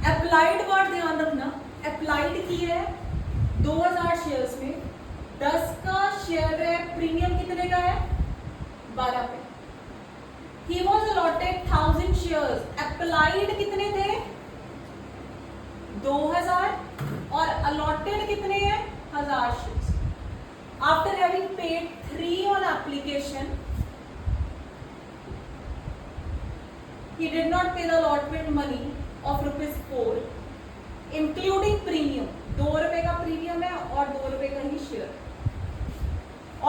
Applied word ध्यान रखना, applied की है 2000 शेयर्स में, 10 का शेयर है, प्रीमियम कितने का है 12 पे। He was allotted 1000 shares, applied कितने थे 2000 और allotted कितने हैं 1000 shares. After having paid 3 on application, he did not pay the allotment money of ₹4, including premium. 2 रुपए का प्रीमियम है और 2 रुपए का ही share.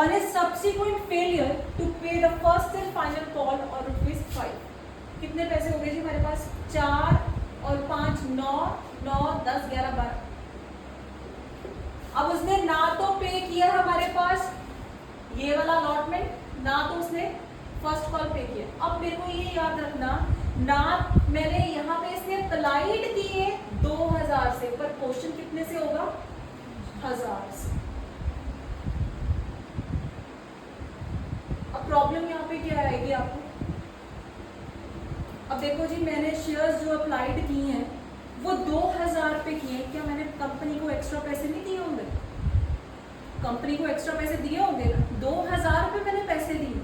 On his subsequent failure to pay the first and final call or ₹5, कितने पैसे हो गए जी हमारे पास 4 और 5 9 9 10 11 12। अब उसने ना तो पे किया हमारे पास ये वाला अलॉटमेंट, ना तो उसने फर्स्ट कॉल पे किया। अब मेरे को ये याद रखना, ना मैंने यहाँ पे इसने अप्लाइड किए 2000 से, पर क्वेश्चन कितने से होगा 1000 से। अब प्रॉब्लम यहाँ पे क्या आएगी आपको, अब देखो जी मैंने शेयर्स जो अप्लाइड किए हैं वो 2000 पे किए, क्या मैंने कंपनी को एक्स्ट्रा पैसे नहीं दिए होंगे, कंपनी को एक्स्ट्रा पैसे दिए होंगे ना, 2000 पे मैंने पैसे दिए,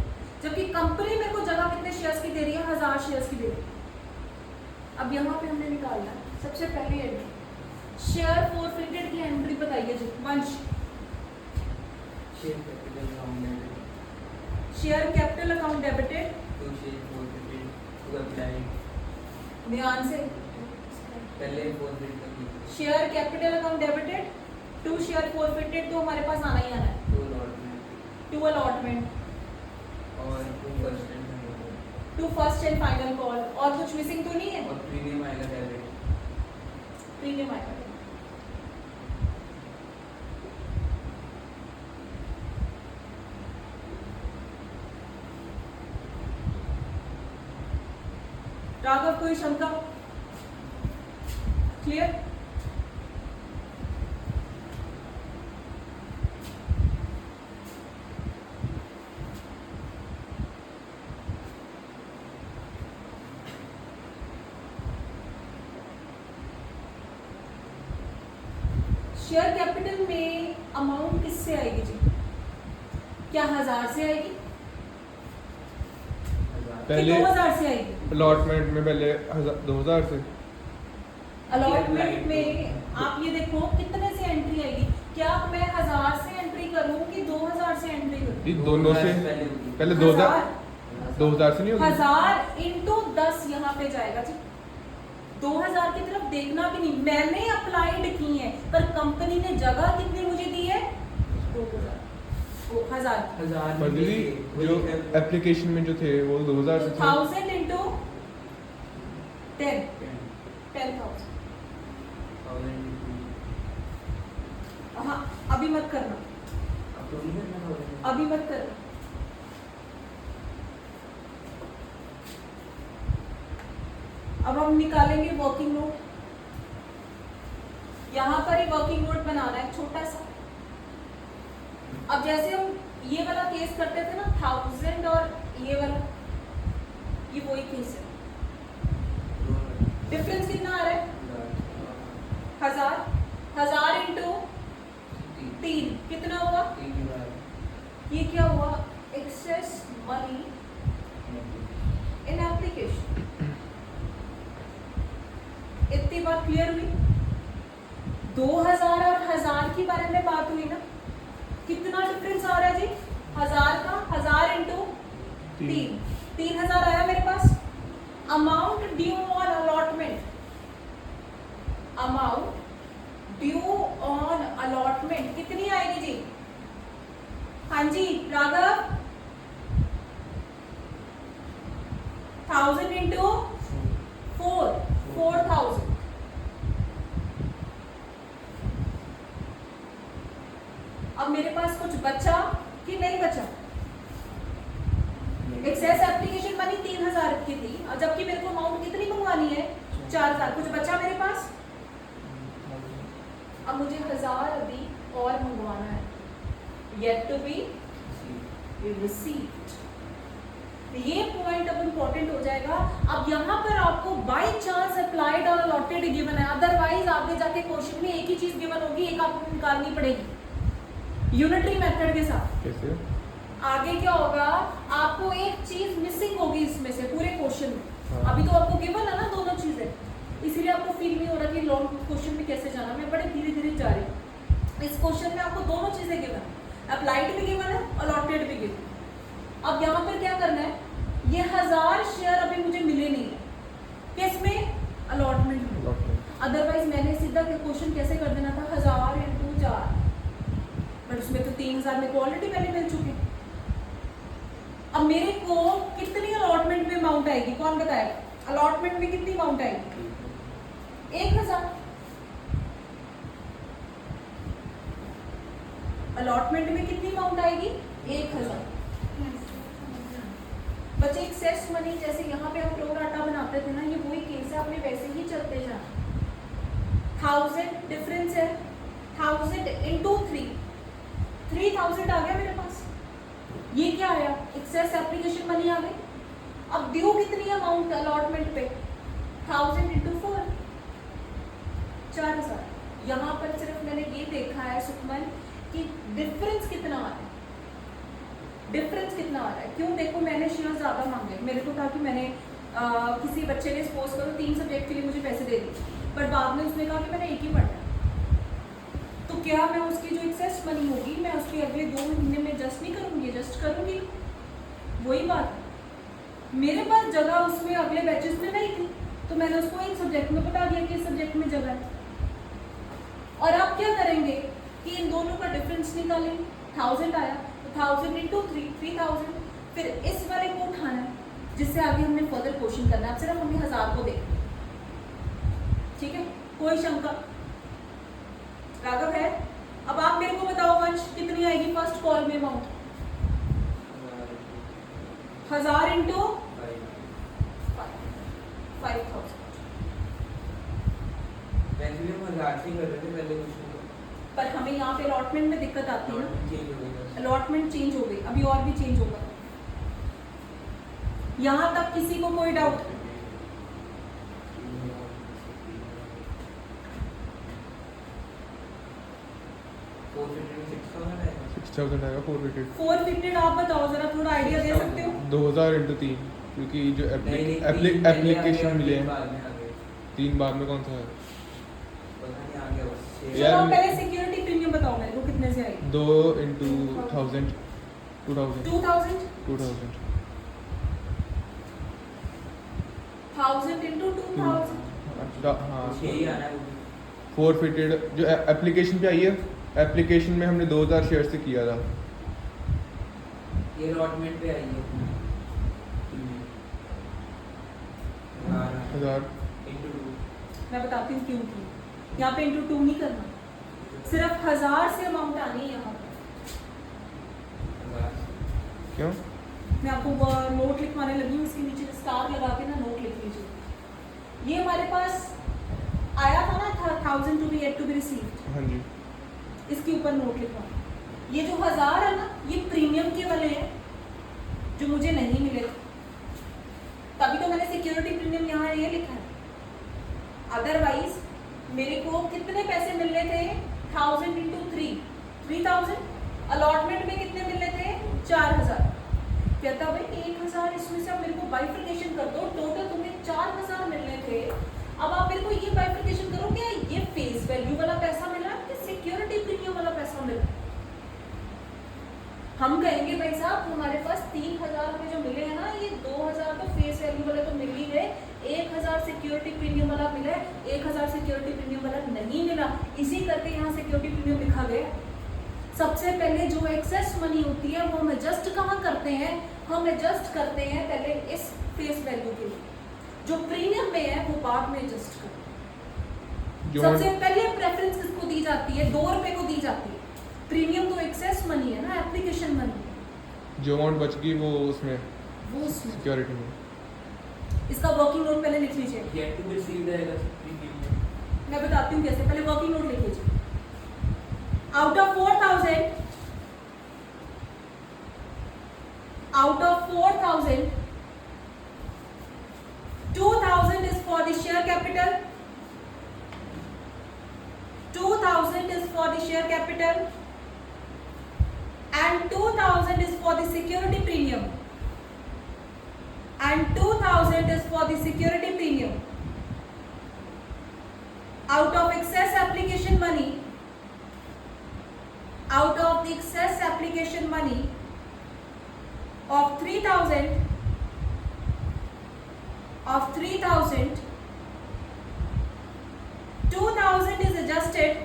जबकि कंपनी मेरे को जगह कितने शेयर्स की दे रही है 1000 शेयर्स की दे रही है। अब यहाँ पे हमने निकालना सबसे पहली एंट्री, शेयर फॉरफिटेड की एंट्री बताइए जी वंश। शेयर कैपिटल अकाउंट डेबिटेड, ध्यान से पहले फॉरफिट करनी, share capital account debited, 2 share forfeited तो हमारे पास आना ही आना है, 2 अलॉटमेंट और 2 फर्स्ट एंड फाइनल कॉल, और कुछ मिसिंग तो नहीं है, और प्रीमियम आएगा डेबिट, प्रीमियम आएगा। राघव कोई शंका, क्लियर? शेयर कैपिटल में अमाउंट किससे आएगी जी, क्या 1000 से आएगी पहले 2000 से आएगी? अलॉटमेंट में पहले 2000 से, अलॉटमेंट में आप ये देखो कितने से एंट्री आएगी, क्या मैं 1000 से एंट्री करूं कि 2000 से एंट्री करूं? ये दोनों से पहले 2000 से नहीं होगी, 1000 इंटू 10 यहाँ पे जाएगा जी, 2000 की तरफ देखना भी नहीं, मैंने अप्लाइड की है पर कंपनी ने जगह कितनी मुझे दी है 2000 पर दीदी जो एप्लीकेशन में जो थे वो 2000 से थे, 1000 इंटू 10,000। हाँ अभी मत करना, अभी मत करना, अब हम निकालेंगे वर्किंग नोट, यहाँ पर ही वर्किंग नोट बनाना है छोटा सा। अब जैसे हम ये वाला केस करते थे ना 1000 और ये वाला, ये वही केस है, डिफरेंस कितना आ रहा है 1000 इंटू 3 कितना हुआ, ये क्या हुआ एक्सेस मनी इन एप्लीकेशन। इतनी बात क्लियर हुई, 2000 और 1000 के बारे में बात हुई ना, कितना डिफरेंस आ रहा है जी 1000 का, 1000 इंटू 3 3000 आया मेरे पास। Amount due on allotment, amount due on allotment कितनी आएगी जी, हाँ जी राघव 1000 इंटू 4000। अब मेरे पास कुछ बचा कि नहीं बचा, एक्सेस एप्लीकेशन मनी 3000 की थी और जबकि मेरे को अमाउंट कितनी मंगवानी है 4000, कुछ बचा मेरे पास। अब मुझे 1000 अभी और मंगवाना है, yet to be received। ये पॉइंट अब इम्पोर्टेंट हो जाएगा। अब यहाँ पर आपको बाय चांस अप्लाइड और अलॉटेड गिवन है, अदरवाइज आगे जाके क्वेश्चन में एक ही चीज गिवन होगी, एक आपको निकालनी पड़ेगी यूनिटरी मेथड के साथ। कैसे? आगे क्या होगा, आपको एक चीज मिसिंग होगी इसमें से पूरे क्वेश्चन में। हाँ। अभी तो आपको गिवन है ना दोनों चीजें, इसीलिए आपको फील नहीं हो रहा कि लॉन्ग क्वेश्चन में कैसे जाना। मैं बड़े धीरे धीरे जा रही हूँ। इस क्वेश्चन में आपको दोनों चीजें गिवन है, अप्लाइड भी गिवन है, अलॉटेड भी गिवन। अब यहाँ पर क्या करना है, ये 1000 शेयर अभी मुझे मिले नहीं है, किसमें, अलॉटमेंट में। अदरवाइज मैंने सीधा क्वेश्चन कैसे कर देना था, 1000 × 4, बट उसमें तो 3000 मेरे को ऑलरेडी पहले मिल चुके। अब मेरे को कितनी अलॉटमेंट में अमाउंट आएगी, कौन बताएगा? अलॉटमेंट में कितनी अमाउंट आएगी? 1000। अलॉटमेंट में कितनी अमाउंट आएगी? 1000। बच्चे एक्सेस मनी, जैसे यहाँ पे हम प्रो राटा बनाते थे ना, ये वही केस है, आपने वैसे ही चलते जाना। 1000 डिफरेंस है, 1000 × 3, 3000 आ गया मेरे पास। ये क्या आया, एक्सेस एप्लीकेशन मनी आ गई। अब ड्यू कितनी अमाउंट अलॉटमेंट पे, 1000 × 4, 4000। यहाँ पर सिर्फ मैंने ये देखा है सुखमन कि डिफरेंस कितना आ रहा है, डिफरेंस कितना आ रहा है। क्यों? देखो मैंने शेयर ज्यादा मांगे, मेरे को था कि मैंने किसी बच्चे ने सपोज करो 3 सब्जेक्ट के लिए मुझे पैसे दे दिए, पर बाद में उसने कहा कि मैंने एक ही पढ़ना है, तो क्या मैं उसकी जो एक्सेस मनी होगी मैं उसके अगले 2 महीने में एडजस्ट नहीं करूंगी, एडजस्ट करूंगी। वही बात, मेरे पास जगह उसमें अगले बैचेस में नहीं थी, तो मैंने उसको एक सब्जेक्ट में बता दिया कि इस सब्जेक्ट में जगह है। और आप क्या करेंगे कि इन दोनों का डिफरेंस निकालेंगे। 1000 आया तो 1000 × 3, 3000। फिर इस वाले को उठाना है, जिससे आगे हमने फर्दर क्वेश्चन करना है। अब सिर्फ हमने 1000 को देखना, ठीक है? कोई शंका? राघव है? अब आप मेरे को बताओ वंश, कितनी आएगी फर्स्ट कॉल में अमाउंट? 1000 × 5000। वैसे भी हम 1000 से कर रहे थे पहले क्वेश्चन को, पर हमें यहाँ पे अलॉटमेंट में दिक्कत आती है ना, चेंज हो गई। अलॉटमेंट चेंज हो गई, अभी और भी चेंज होगा। यहाँ तक किसी को कोई डाउट? 6000 आएगा 450। 450 आप बताओ जरा, थोड़ा आइडिया दे सकते हो? 2000 × 3, क्योंकि जो एप्लीकेशन मिले हैं 3 बाद में कौन सा है? चलो आप पहले सिक्योरिटी प्रीमियम बताओ मेरे को, कितने से आएगी? 2 × 1000 2000 2000 2000 1000 × 2000। हाँ, यही आना है। फोरफिटेड जो एप्लीकेशन पे आई है, एप्लीकेशन में हमने 2000 शेयर से किया था। ये अलॉटमेंट पे आई है 1000 × 2। मैं बताती हूँ क्यों की। यहाँ पे × 2 नहीं करना, सिर्फ 1000 से अमाउंट आनी है यहाँ पे। क्यों? मैं आपको नोट लिखवाने लगी हूँ, इसके नीचे स्टार लगा के ना नोट लिख लीजिए। ये हमारे पास आया था ना, 1000 to be yet to be received, हाँ जी, इसके ऊपर नोट लिखवा। ये जो 1000 है ना, ये प्रीमियम के वाले हैं जो मुझे नहीं मिले थे, तभी तो मैंने सिक्योरिटी प्रीमियम यहाँ ये लिखा है। अदरवाइज मेरे को कितने पैसे मिलने थे? 1000 × 3, 3000। अलॉटमेंट में कितने मिलने थे? 4000। कहता भाई 1000 इसमें से आप मेरे को बाइफिकेशन कर दो, टोटल तुम्हें 4000 मिलने थे। अब आप मेरे को ये बाइफिकेशन करो, क्या ये फेस वैल्यू वाला पैसा मिल रहा है कि सिक्योरिटी प्रीमियम वाला पैसा मिल रहा है? हम कहेंगे भाई साहब हमारे पास 3000 में जो मिले हैं ना, ये 2000 तो फेस वैल्यू वाले तो मिल ही गए, 1000 सिक्योरिटी प्रीमियम वाला मिला है, 1000 सिक्योरिटी प्रीमियम वाला नहीं मिला। इसी करके यहाँ सिक्योरिटी प्रीमियम लिखा गया। सबसे पहले जो एक्सेस मनी होती है वो हम एडजस्ट कहाँ करते हैं? हम एडजस्ट करते हैं पहले इस फेस वैल्यू के लिए, जो प्रीमियम में है वो बाद में एडजस्ट करते हैं। सबसे पहले प्रेफरेंस किसको दी जाती है? 2 रुपए को दी जाती है। प्रीमियम तो एक्सेस मनी है ना, एप्लीकेशन मनी। जो अमाउंट बच गई वो उसमें उसमें सिक्योरिटी में। इसका वर्किंग नोट पहले लिख लीजिए। येट टू बी रिसीव्ड आएगा प्रीमियम। मैं बताती हूँ कैसे, पहले वर्किंग नोट लिख लीजिए। Out of 4000 capital and 2000 is for the security premium and 2000 is for the security premium. Out of excess application money, out of the excess application money of 3000, of 3000, 2000 is adjusted,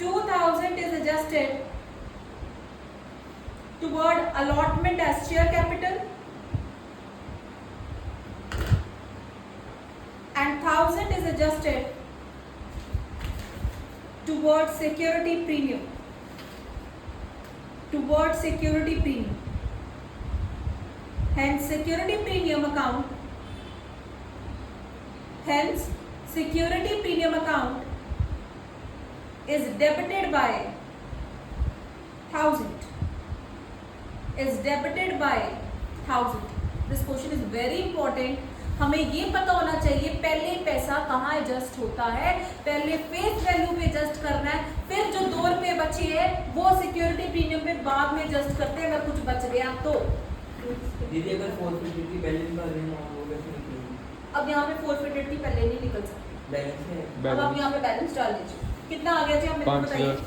2000 is adjusted toward allotment as share capital and 1000 is adjusted towards security premium, towards security premium. Hence security premium account, hence security premium account is debited by 1000, is debited by 1000. This question is very important. हमें ये पता होना चाहिए पहले पैसा कहाँ adjust होता है, पहले फेस वैल्यू पे एडजस्ट करना है, फिर जो 2 रुपए बचे हैं वो सिक्योरिटी प्रीमियम पे बाद में एडजस्ट करते हैं अगर कुछ बच गया तो। दीदी अगर 450 की बैलेंस का लेना हो कैसे निकलेगी? अब यहाँ पे 450 की पहले नहीं निकल सकती, बैलेंस है अब आप यहाँ पे बैलेंस डाल दीजिए। कितना आ गया जी आप मेरे को बताइए, 5000,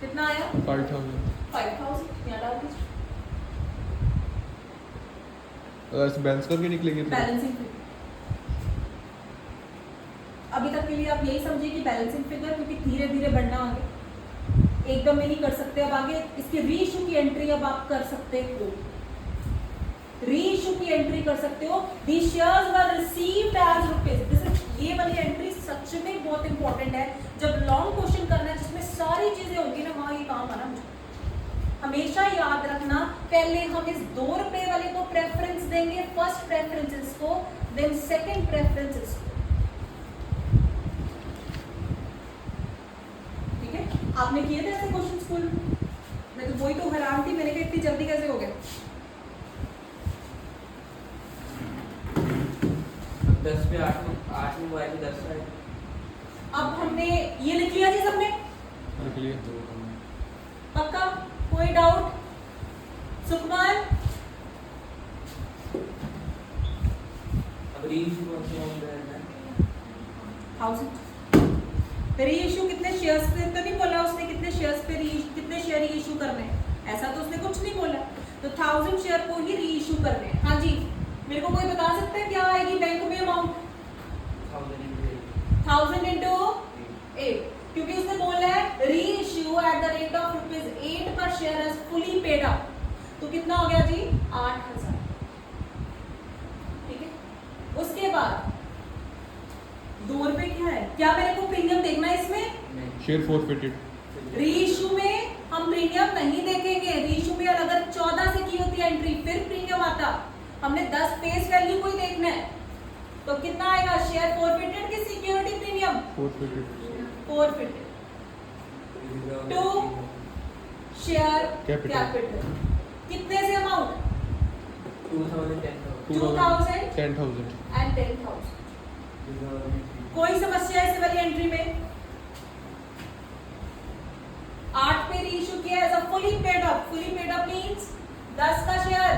कितना आया? 5000। 5000 यहाँ डाल दीजिए। अगर ऐसे बैलेंस करके निकलेगी तो बैलेंसिंग फिगर, अभी तक के लिए आप यही समझिए कि बैलेंसिंग फिगर, क्योंकि धीरे धीरे बढ़ना आगे, एकदम में नहीं कर सकते। अब आगे इसके री इशू की एंट्री अब आप कर सकते हो, री इशू की एंट्री कर सकते हो। The shares were received as rupees, ये वाली एंट्री सच में बहुत इंपॉर्टेंट है। जब लॉन्ग क्वेश्चन करना है जिसमें सारी चीजें होंगी ना, वहां ये काम आना मुझे हमेशा याद रखना। पहले हम इस 2 रुपए वाले को प्रेफरेंस देंगे, फर्स्ट प्रेफरेंस इसको, देन सेकंड प्रेफरेंस इसको, ठीक है? आपने किए थे ऐसे क्वेश्चन स्कूल में? मैं तो वही तो हैरान थी, मैंने कहा इतनी जल्दी कैसे हो गया। 10 पे 8 में आए तो 10 आए। अब हमने ये लिख लिया जी सबने, लिख लिए। पक्का? कोई डाउट? सुकुमार? अब रीइशू कौन से होंगे? 1000। री इशू कितने शेयर्स पे तो नहीं बोला उसने, कितने शेयर्स पे कितने शेयर री इशू करने हैं, ऐसा तो उसने कुछ नहीं बोला। तो 1000 शेयर को ही री इशू करने हैं। हाँ जी, मेरे को कोई बता सकता है क्या आएगी बैंक में अमाउंट? 1000 into 8, क्योंकि उसने बोला है reissue at the rate of ₹8 per share as fully paid up, तो कितना हो गया जी? 8000, ठीक है? उसके बाद 2 रुपए क्या है, क्या मेरे को प्रीमियम देखना है इसमें? Share forfeited. री इश्यू में हम प्रीमियम नहीं देखेंगे, री इश्यू में अगर 14 से की होती है एंट्री फिर प्रीमियम आता, हमने 10 फेस वैल्यू को ही देखना है। तो कितना आएगा? शेयर फॉरफिटेड की security premium? Forfeited to share capital. कितने से अमाउंट? 2000 10,000। एंड 10,000। कोई समस्या है इस वाली एंट्री में? 8 पे री इशू किया as a fully paid up, fully paid up means 10 का शेयर।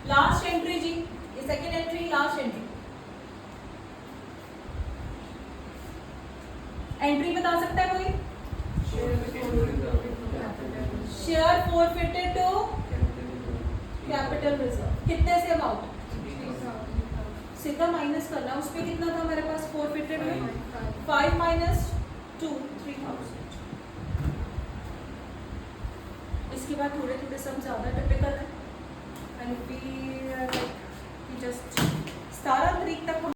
लास्ट एंट्री जी, ये second entry, last entry. Entry बता सकता है कोई? Share forfeited to capital reserve. कितने से अमाउंट? सीधा माइनस करना, उस पे कितना था मेरे पास फॉरफिटेड में? 5 माइनस 2, 3000। इसके बाद थोड़े थोड़े सम ज्यादा टिपिकल है, एंड जस्ट 17 तारीख तक